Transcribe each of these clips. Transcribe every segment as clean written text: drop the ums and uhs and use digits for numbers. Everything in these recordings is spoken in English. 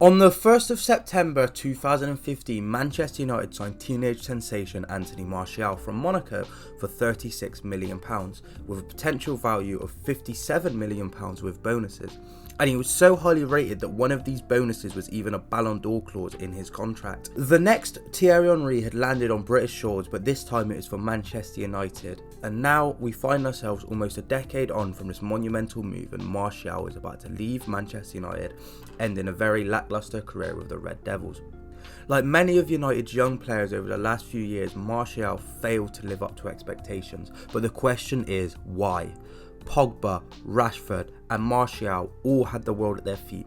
On the 1st of September 2015, Manchester United signed teenage sensation Anthony Martial from Monaco for £36 million, with a potential value of £57 million with bonuses. And he was so highly rated that one of these bonuses was even a Ballon d'Or clause in his contract. The next, Thierry Henry had landed on British shores, but this time it was for Manchester United. And now we find ourselves almost a decade on from this monumental move, and Martial is about to leave Manchester United, ending a very lackluster career with the Red Devils. Like many of United's young players over the last few years, Martial failed to live up to expectations, but the question is why? Pogba, Rashford and Martial all had the world at their feet.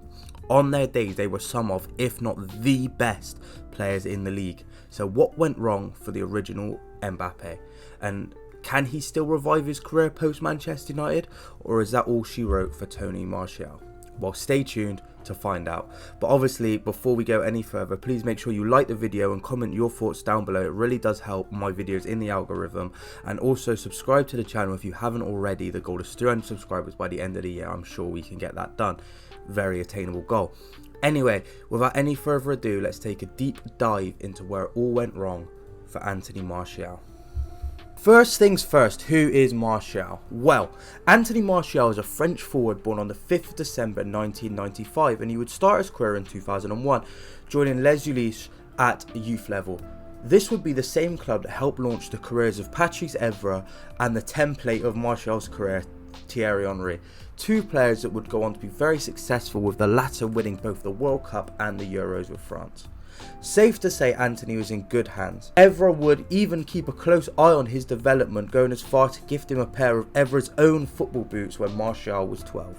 On their days they were some of, if not the best players in the league. So what went wrong for the original Mbappe? And can he still revive his career post Manchester United? Or is that all she wrote for Tony Martial? Well, stay tuned to find out. But obviously, before we go any further, please make sure you like the video and comment your thoughts down below. It really does help my videos in the algorithm. And also subscribe to the channel if you haven't already. The goal is 300 subscribers by the end of the year. I'm sure we can get that done. Very attainable goal. Anyway, without any further ado, let's take a deep dive into where it all went wrong for Anthony Martial. First things first, who is Martial? Well, Anthony Martial is a French forward born on the 5th of December 1995, and he would start his career in 2001, joining Les Ulis at youth level. This would be the same club that helped launch the careers of Patrice Evra and the template of Martial's career, Thierry Henry. Two players that would go on to be very successful, with the latter winning both the World Cup and the Euros with France. Safe to say Anthony was in good hands. Evra would even keep a close eye on his development, going as far to gift him a pair of Evra's own football boots when Martial was 12.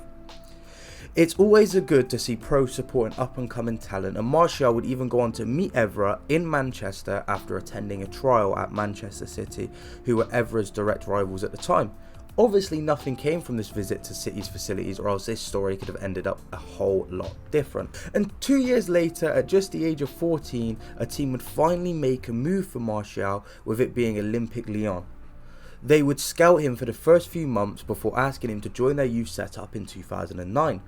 It's always good to see pros supporting up and coming talent, and Martial would even go on to meet Evra in Manchester after attending a trial at Manchester City, who were Evra's direct rivals at the time. Obviously nothing came from this visit to City's facilities, or else this story could have ended up a whole lot different. And 2 years later, at just the age of 14, a team would finally make a move for Martial, with it being Olympique Lyon. They would scout him for the first few months before asking him to join their youth setup in 2009.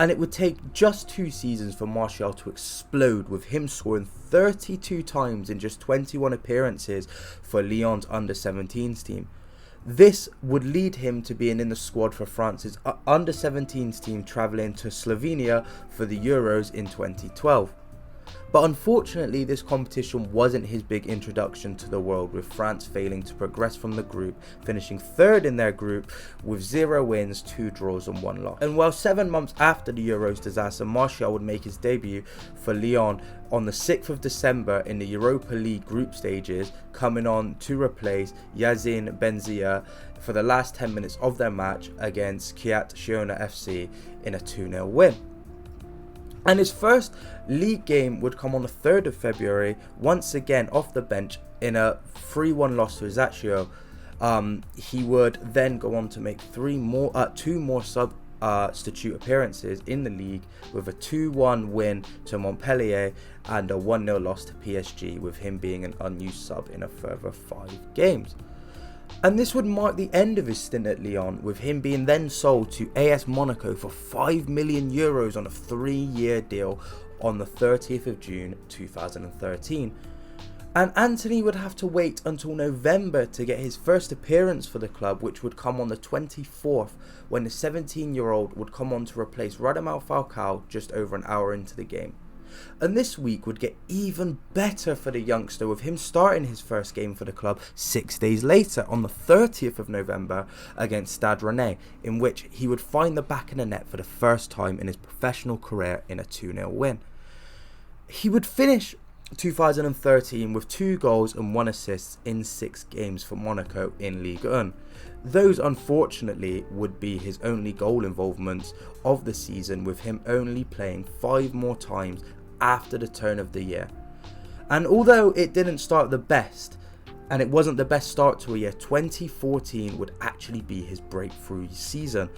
And it would take just 2 seasons for Martial to explode, with him scoring 32 times in just 21 appearances for Lyon's under-17s team. This would lead him to being in the squad for France's under-17s team, travelling to Slovenia for the Euros in 2012. But unfortunately, this competition wasn't his big introduction to the world, with France failing to progress from the group, finishing third in their group with 0 wins, 2 draws and 1 loss. And while 7 months after the Euros disaster, Martial would make his debut for Lyon on the 6th of December in the Europa League group stages, coming on to replace Yazine Benzia for the last 10 minutes of their match against Kiat Shiona FC in a 2-0 win. And his first league game would come on the 3rd of February, once again off the bench in a 3-1 loss to Ajaccio. He would then go on to make 2 more substitute appearances in the league, with a 2-1 win to Montpellier and a 1-0 loss to PSG, with him being an unused sub in a further 5 games. And this would mark the end of his stint at Lyon, with him being then sold to AS Monaco for €5 million on a 3-year deal on the 30th of June 2013. And Anthony would have to wait until November to get his first appearance for the club, which would come on the 24th, when the 17-year-old would come on to replace Radamel Falcao just over an hour into the game. And this week would get even better for the youngster, with him starting his first game for the club 6 days later on the 30th of November against Stade Rennais, in which he would find the back of the net for the first time in his professional career in a 2-0 win. He would finish 2013 with 2 goals and 1 assist in 6 games for Monaco in Ligue 1. Those unfortunately would be his only goal involvements of the season, with him only playing 5 more times after the turn of the year. And although it didn't start the best, and it wasn't the best start to a year, 2014 would actually be his breakthrough season,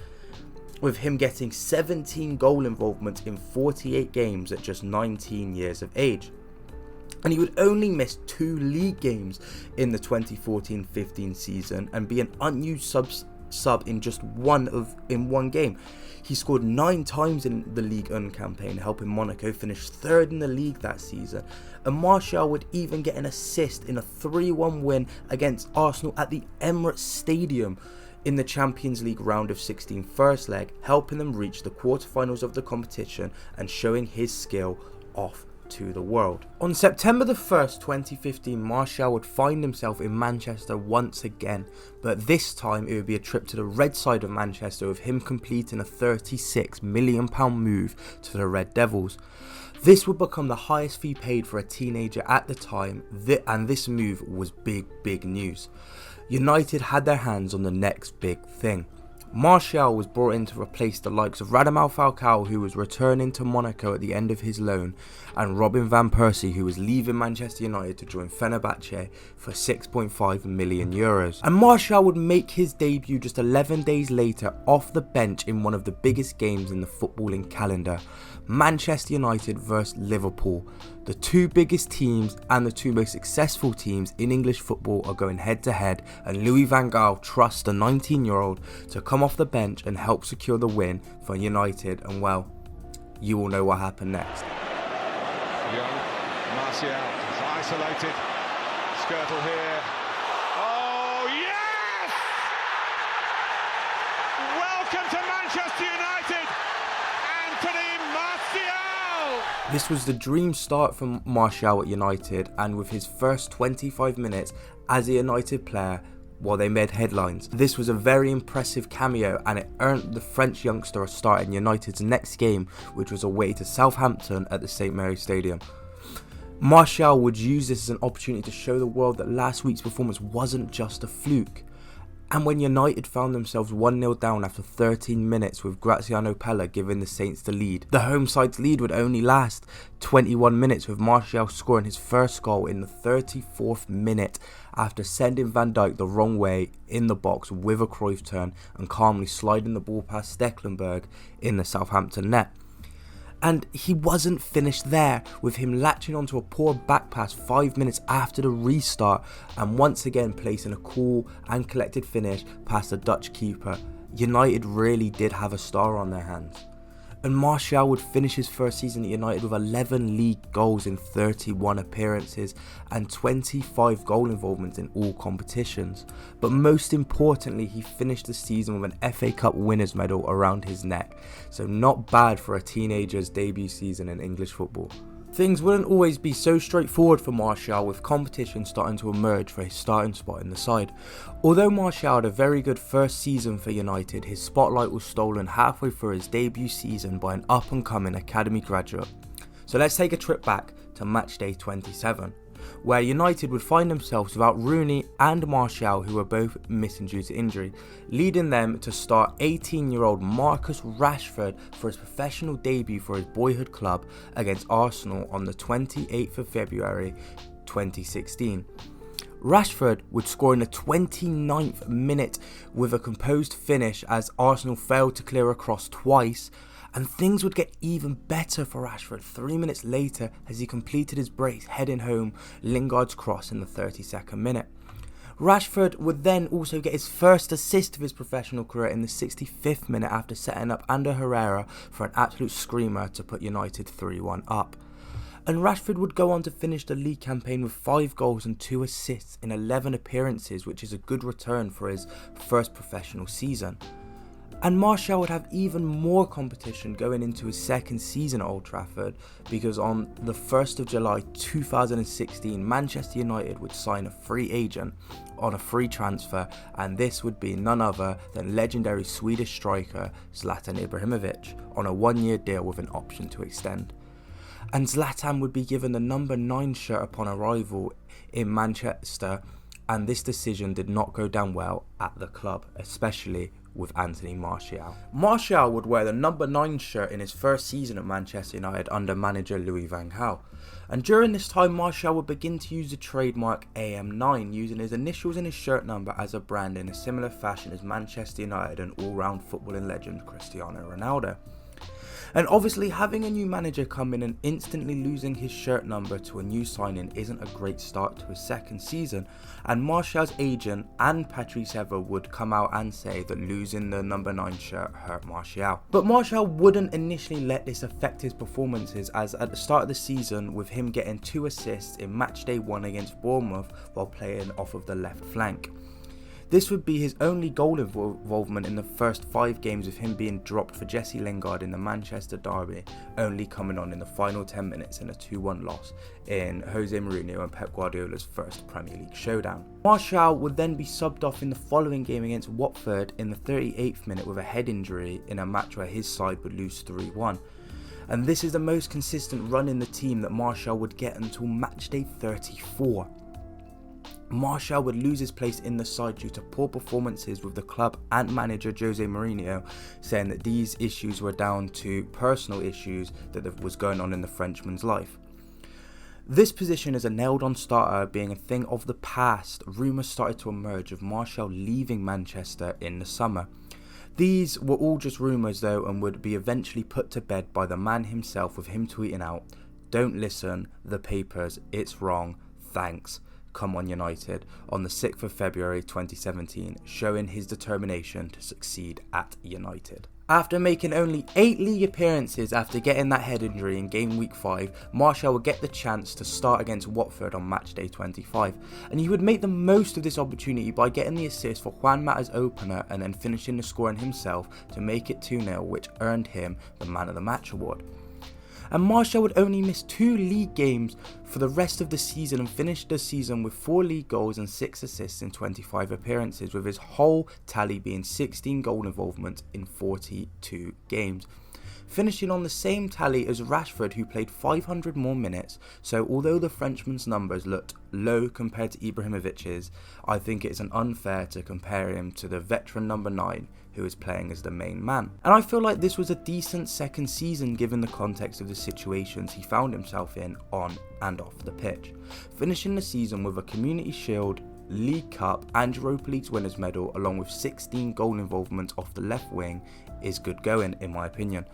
with him getting 17 goal involvements in 48 games at just 19 years of age. And he would only miss 2 league games in the 2014-15 season and be an unused sub in just one game. He scored 9 times in the Ligue 1 campaign, helping Monaco finish 3rd in the league that season. And Martial would even get an assist in a 3-1 win against Arsenal at the Emirates Stadium in the Champions League round of 16 first leg, helping them reach the quarterfinals of the competition and showing his skill off to the world. On September the 1st, 2015, Martial would find himself in Manchester once again, but this time it would be a trip to the red side of Manchester, with him completing a £36 million move to the Red Devils. This would become the highest fee paid for a teenager at the time, and this move was big news. United had their hands on the next big thing. Martial was brought in to replace the likes of Radamel Falcao, who was returning to Monaco at the end of his loan, and Robin van Persie, who was leaving Manchester United to join Fenerbahce for €6.5 million. And Martial would make his debut just 11 days later off the bench in one of the biggest games in the footballing calendar, Manchester United vs Liverpool. The two biggest teams and the two most successful teams in English football are going head to head, and Louis van Gaal trusts the 19-year-old to come off the bench and help secure the win for United, and well, you all know what happened next. Young Martial is isolated. Skirtle here. Oh yes! Welcome to Manchester United, Anthony Martial! This was the dream start for Martial at United, and with his first 25 minutes as a United player, while they made headlines. This was a very impressive cameo, and it earned the French youngster a start in United's next game, which was away to Southampton at the St Mary's Stadium. Martial would use this as an opportunity to show the world that last week's performance wasn't just a fluke. And when United found themselves 1-0 down after 13 minutes with Graziano Pella giving the Saints the lead, the home side's lead would only last 21 minutes, with Martial scoring his first goal in the 34th minute after sending Van Dijk the wrong way in the box with a Cruyff turn and calmly sliding the ball past Stecklenburg in the Southampton net. And he wasn't finished there, with him latching onto a poor back pass 5 minutes after the restart and once again placing a cool and collected finish past the Dutch keeper. United really did have a star on their hands. And Martial would finish his first season at United with 11 league goals in 31 appearances and 25 goal involvements in all competitions. But most importantly, he finished the season with an FA Cup winners medal around his neck. So not bad for a teenager's debut season in English football. Things wouldn't always be so straightforward for Martial, with competition starting to emerge for his starting spot in the side. Although Martial had a very good first season for United, his spotlight was stolen halfway through his debut season by an up-and-coming academy graduate. So let's take a trip back to matchday 27, where United would find themselves without Rooney and Martial, who were both missing due to injury, leading them to start 18-year-old Marcus Rashford for his professional debut for his boyhood club against Arsenal on the 28th of February 2016. Rashford would score in the 29th minute with a composed finish as Arsenal failed to clear a cross twice, and things would get even better for Rashford 3 minutes later as he completed his brace heading home Lingard's cross in the 32nd minute. Rashford would then also get his first assist of his professional career in the 65th minute after setting up Ander Herrera for an absolute screamer to put United 3-1 up. And Rashford would go on to finish the league campaign with 5 goals and 2 assists in 11 appearances, which is a good return for his first professional season. And Martial would have even more competition going into his second season at Old Trafford, because on the 1st of July 2016, Manchester United would sign a free agent on a free transfer, and this would be none other than legendary Swedish striker Zlatan Ibrahimovic on a 1-year deal with an option to extend. And Zlatan would be given the number 9 shirt upon arrival in Manchester, and this decision did not go down well at the club, especially with Anthony Martial. Martial would wear the number 9 shirt in his first season at Manchester United under manager Louis van Gaal. And during this time, Martial would begin to use the trademark AM9, using his initials in his shirt number as a brand in a similar fashion as Manchester United and all-round footballing legend Cristiano Ronaldo. And obviously having a new manager come in and instantly losing his shirt number to a new signing isn't a great start to his second season, and Martial's agent and Patrice Evra would come out and say that losing the number 9 shirt hurt Martial. But Martial wouldn't initially let this affect his performances, as at the start of the season, with him getting 2 assists in matchday 1 against Bournemouth while playing off of the left flank. This would be his only goal involvement in the first 5 games, with him being dropped for Jesse Lingard in the Manchester derby, only coming on in the final 10 minutes in a 2-1 loss in Jose Mourinho and Pep Guardiola's first Premier League showdown. Martial would then be subbed off in the following game against Watford in the 38th minute with a head injury in a match where his side would lose 3-1. And this is the most consistent run in the team that Martial would get until matchday 34. Martial would lose his place in the side due to poor performances, with the club and manager Jose Mourinho saying that these issues were down to personal issues that was going on in the Frenchman's life. This position as a nailed-on starter being a thing of the past, rumours started to emerge of Martial leaving Manchester in the summer. These were all just rumours though, and would be eventually put to bed by the man himself, with him tweeting out, "Don't listen, the papers, it's wrong, thanks. Come on United," on the 6th of February 2017, showing his determination to succeed at United. After making only 8 league appearances after getting that head injury in game week 5, Martial would get the chance to start against Watford on matchday 25, and he would make the most of this opportunity by getting the assist for Juan Mata's opener and then finishing the scoring himself to make it 2-0, which earned him the Man of the Match award. And Martial would only miss 2 league games for the rest of the season and finished the season with 4 league goals and 6 assists in 25 appearances, with his whole tally being 16 goal involvements in 42 games. Finishing on the same tally as Rashford, who played 500 more minutes. So although the Frenchman's numbers looked low compared to Ibrahimovic's, I think it is unfair to compare him to the veteran number 9 who is playing as the main man. And I feel like this was a decent second season given the context of the situations he found himself in on and off the pitch. Finishing the season with a Community Shield, League Cup and Europa League's winners medal, along with 16 goal involvement off the left wing, is good going in my opinion.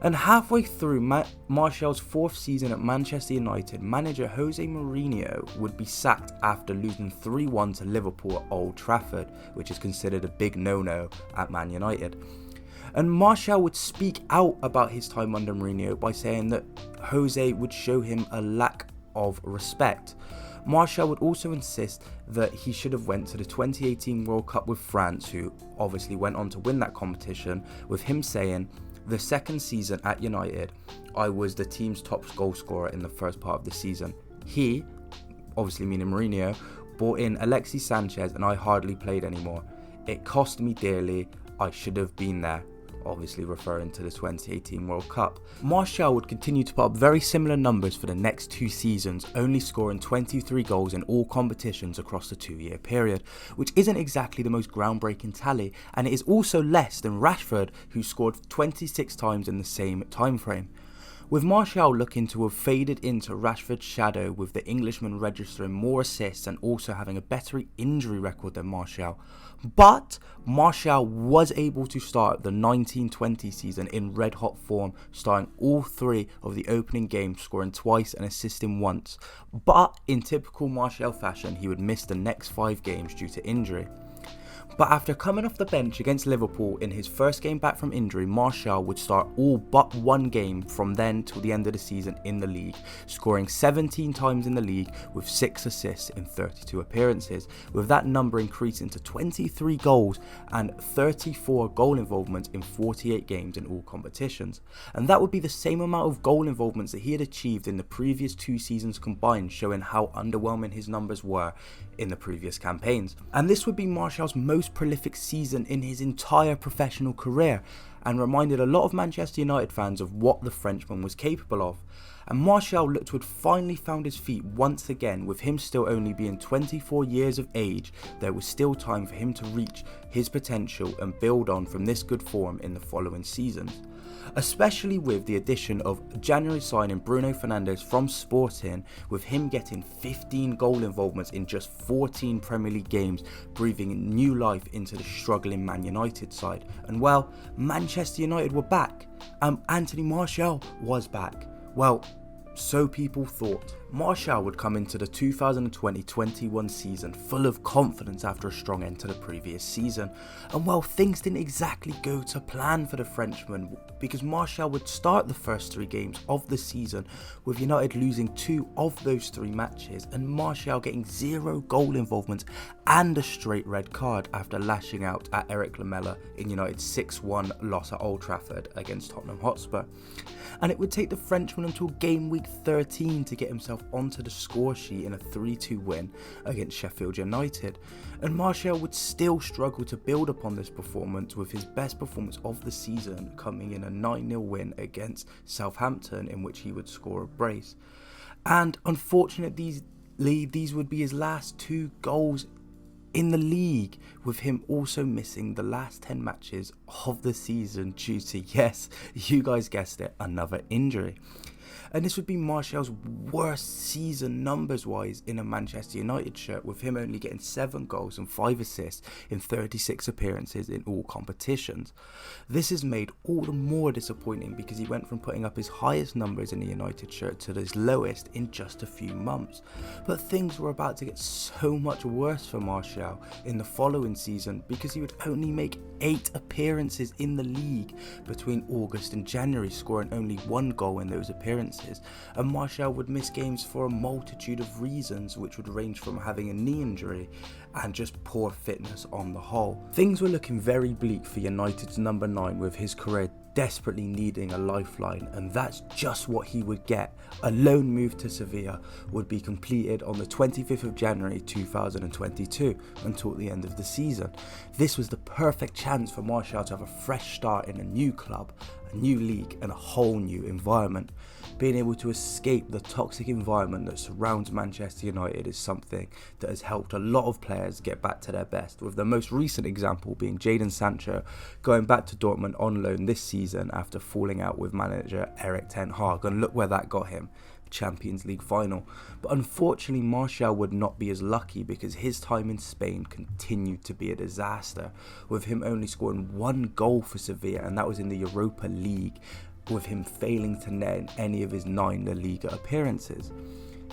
And halfway through Martial's 4th season at Manchester United, manager Jose Mourinho would be sacked after losing 3-1 to Liverpool at Old Trafford, which is considered a big no-no at Man United. And Martial would speak out about his time under Mourinho by saying that Jose would show him a lack of respect. Martial would also insist that he should have went to the 2018 World Cup with France, who obviously went on to win that competition, with him saying, "The second season at United, I was the team's top goal scorer in the first part of the season. He," obviously meaning Mourinho, "brought in Alexis Sanchez and I hardly played anymore. It cost me dearly. I should have been there," obviously referring to the 2018 World Cup. Martial would continue to put up very similar numbers for the next 2 seasons, only scoring 23 goals in all competitions across the 2-year period, which isn't exactly the most groundbreaking tally, and it is also less than Rashford, who scored 26 times in the same time frame. With Martial looking to have faded into Rashford's shadow, with the Englishman registering more assists and also having a better injury record than Martial. But Martial was able to start the 1920 season in red hot form, starting all 3 of the opening games, scoring twice and assisting once. But in typical Martial fashion, he would miss the next 5 games due to injury. But after coming off the bench against Liverpool in his first game back from injury, Martial would start all but 1 game from then till the end of the season in the league, scoring 17 times in the league with 6 assists in 32 appearances, with that number increasing to 23 goals and 34 goal involvements in 48 games in all competitions. And that would be the same amount of goal involvements that he had achieved in the previous 2 seasons combined, showing how underwhelming his numbers were in the previous campaigns. And this would be Martial's most prolific season in his entire professional career, and reminded a lot of Manchester United fans of what the Frenchman was capable of. And Martial looked to have finally found his feet once again, with him still only being 24 years of age. There was still time for him to reach his potential and build on from this good form in the following seasons. especially with the addition of January signing Bruno Fernandes from Sporting, with him getting 15 goal involvements in just 14 Premier League games, breathing new life into the struggling Man United side. And well, Manchester United were back. Anthony Martial was back. Well, so people thought. Martial would come into the 2020-21 season full of confidence after a strong end to the previous season. And well, things didn't exactly go to plan for the Frenchman, because Martial would start the first 3 games of the season with United losing 2 of those 3 matches, and Martial getting 0 goal involvement and a straight red card after lashing out at Eric Lamela in United's 6-1 loss at Old Trafford against Tottenham Hotspur. And it would take the Frenchman until game week 13 to get himself onto the score sheet in a 3-2 win against Sheffield United. And Martial would still struggle to build upon this performance, with his best performance of the season coming in a 9-0 win against Southampton, in which he would score a brace. And unfortunately, these would be his last 2 goals in the league, with him also missing the last 10 matches of the season due to, yes, you guys guessed it, another injury. And this would be Martial's worst season numbers wise in a Manchester United shirt, with him only getting 7 goals and 5 assists in 36 appearances in all competitions. This is made all the more disappointing because he went from putting up his highest numbers in a United shirt to his lowest in just a few months. But things were about to get so much worse for Martial in the following season, because he would only make 8 appearances in the league between August and January, scoring only 1 goal in those appearances. And Martial would miss games for a multitude of reasons, which would range from having a knee injury and just poor fitness on the whole. Things were looking very bleak for United's number 9, with his career desperately needing a lifeline, and that's just what he would get. A loan move to Sevilla would be completed on the 25th of January 2022 until the end of the season. This was the perfect chance for Martial to have a fresh start in a new club, a new league and a whole new environment. Being able to escape the toxic environment that surrounds Manchester United is something that has helped a lot of players get back to their best, with the most recent example being Jadon Sancho going back to Dortmund on loan this season after falling out with manager Erik ten Hag, and look where that got him. Champions League final. But unfortunately, Martial would not be as lucky, because his time in Spain continued to be a disaster, with him only scoring 1 goal for Sevilla, and that was in the Europa League, with him failing to net any of his 9 La Liga appearances.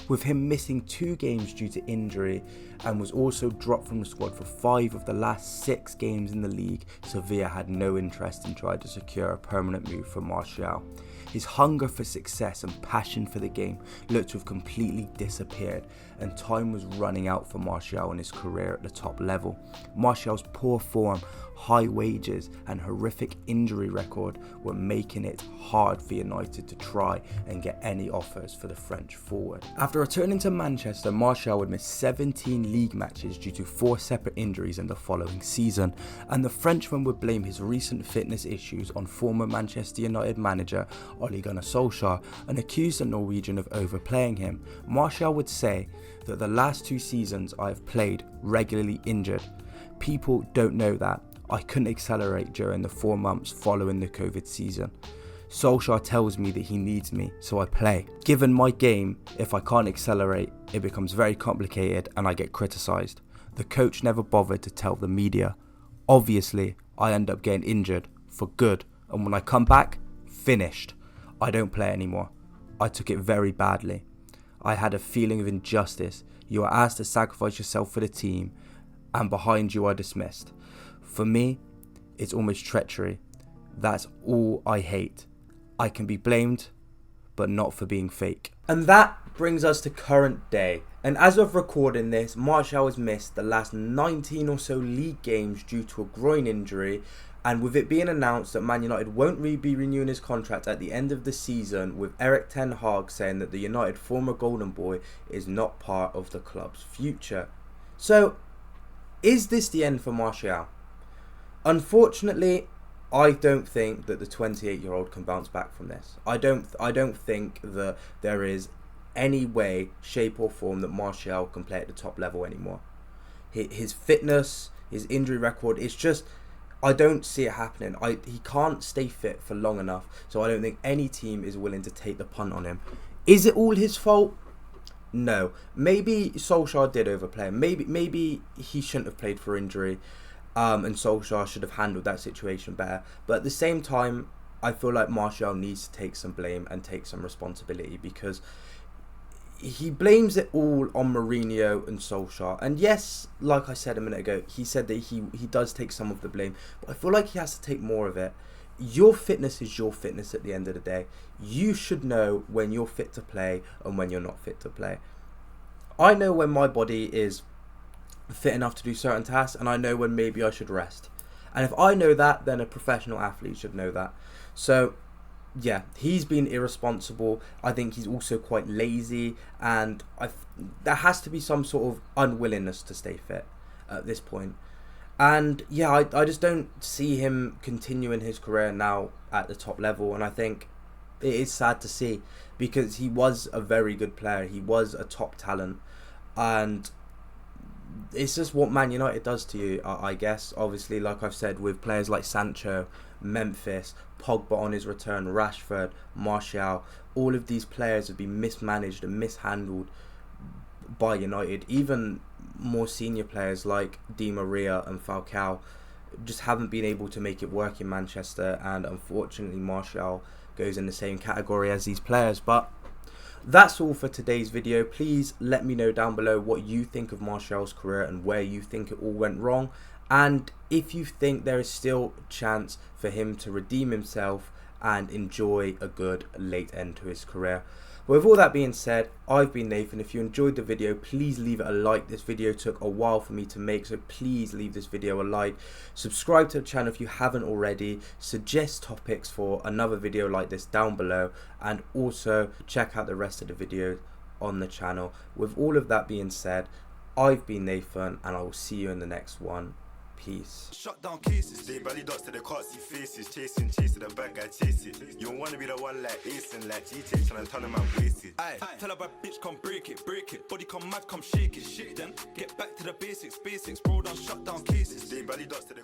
With him missing 2 games due to injury, and was also dropped from the squad for 5 of the last 6 games in the league, Sevilla had no interest in trying to secure a permanent move for Martial. His hunger for success and passion for the game looked to have completely disappeared, and time was running out for Martial in his career at the top level. Martial's poor form, high wages and horrific injury record were making it hard for United to try and get any offers for the French forward. After returning to Manchester, Martial would miss 17 league matches due to 4 separate injuries in the following season, and the Frenchman would blame his recent fitness issues on former Manchester United manager Ole Gunnar Solskjaer, and accused the Norwegian of overplaying him. Martial would say that the last 2 seasons I have played regularly injured. People don't know that. I couldn't accelerate during the 4 months following the COVID season. Solskjaer tells me that he needs me, so I play. Given my game, if I can't accelerate, it becomes very complicated and I get criticised. The coach never bothered to tell the media. Obviously, I end up getting injured for good, and when I come back, finished. I don't play anymore. I took it very badly. I had a feeling of injustice. You are asked to sacrifice yourself for the team, and behind you are dismissed. For me, it's almost treachery. That's all I hate. I can be blamed, but not for being fake. And that brings us to current day. And as of recording this, Martial has missed the last 19 or so league games due to a groin injury. And with it being announced that Man United won't be renewing his contract at the end of the season, with Erik ten Hag saying that the United former Golden Boy is not part of the club's future. So, is this the end for Martial? Unfortunately, I don't think that the 28-year-old can bounce back from this. I don't think that there is any way, shape or form that Martial can play at the top level anymore. His fitness, his injury record, it's just I don't see it happening. He can't stay fit for long enough, so I don't think any team is willing to take the punt on him. Is it all his fault? No. Maybe Solskjaer did overplay him. Maybe he shouldn't have played for injury, and Solskjaer should have handled that situation better. But at the same time, I feel like Martial needs to take some blame and take some responsibility, because he blames it all on Mourinho and Solskjaer. And yes, like I said a minute ago, he said that he does take some of the blame, but I feel like he has to take more of it. Your fitness is your fitness at the end of the day. You should know when you're fit to play and when you're not fit to play. I know when my body is fit enough to do certain tasks, and I know when maybe I should rest. And if I know that, then a professional athlete should know that. So yeah, he's been irresponsible. I think he's also quite lazy, and there has to be some sort of unwillingness to stay fit at this point. And yeah, I just don't see him continuing his career now at the top level, and I think it is sad to see, because he was a very good player. He was a top talent, and it's just what Man United does to you, I guess. Obviously, like I've said, with players like Sancho, Memphis, Pogba on his return, Rashford, Martial, all of these players have been mismanaged and mishandled by United. Even more senior players like Di Maria and Falcao just haven't been able to make it work in Manchester, and unfortunately Martial goes in the same category as these players. But that's all for today's video. Please let me know down below what you think of Martial's career and where you think it all went wrong, and if you think there is still a chance for him to redeem himself and enjoy a good late end to his career. But with all that being said, I've been Nathan. If you enjoyed the video, please leave it a like. This video took a while for me to make, so please leave this video a like. Subscribe to the channel if you haven't already. Suggest topics for another video like this down below, and also check out the rest of the videos on the channel. With all of that being said, I've been Nathan, and I will see you in the next one. Peace. Shut down cases, they belly dots to the can't see faces. Chasing the bad guy chase it. You don't wanna be the one like acing, like G-Takes and turn them out wasted. Aye, tell a bad bitch come break it. Body come mad, come shake it. Then get back to the basics, bro, don't shut down cases. They belly dots to the